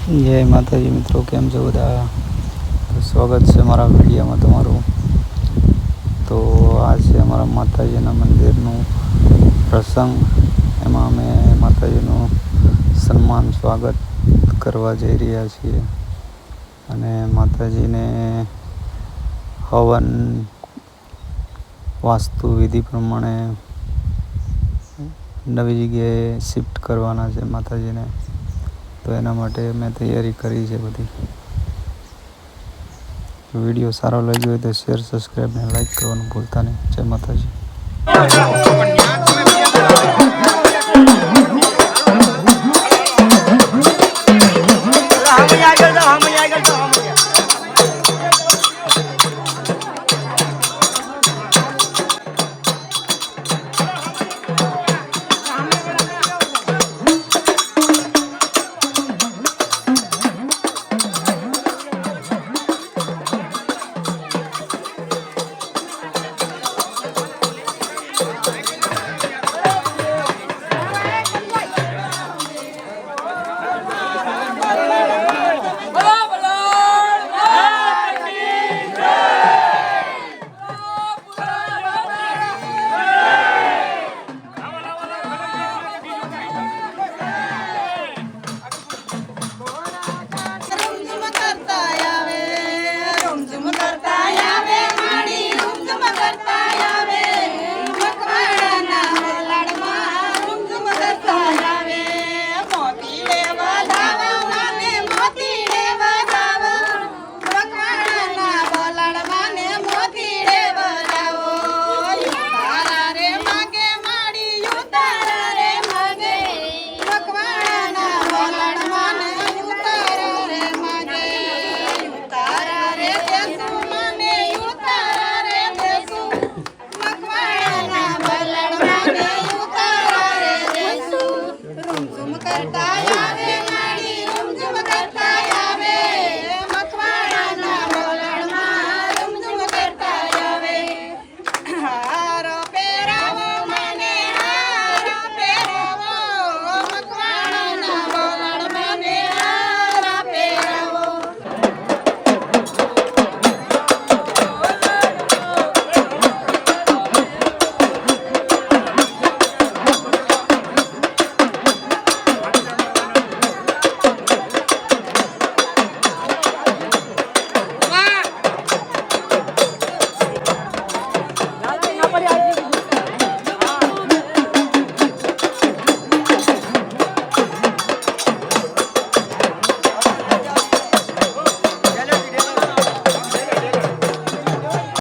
જય માતાજી મિત્રો, કેમ છો બધા? તો સ્વાગત છે મારા વિડીયોમાં તમારું. તો આ છે અમારા માતાજીના મંદિરનું પ્રસંગ. એમાં અમે માતાજીનું સન્માન સ્વાગત કરવા જઈ રહ્યા છીએ. અને માતાજીને હવન વાસ્તુ વિધિ પ્રમાણે નવી જગ્યાએ શિફ્ટ કરવાના છે માતાજીને. તો એના માટે મેં તૈયારી કરી છે બધી. વિડીયો સારો લાગ્યો હોય તો શેર, સબસ્ક્રાઈબ અને લાઈક કરવાનું ભૂલતા નહીં. જય માતાજી.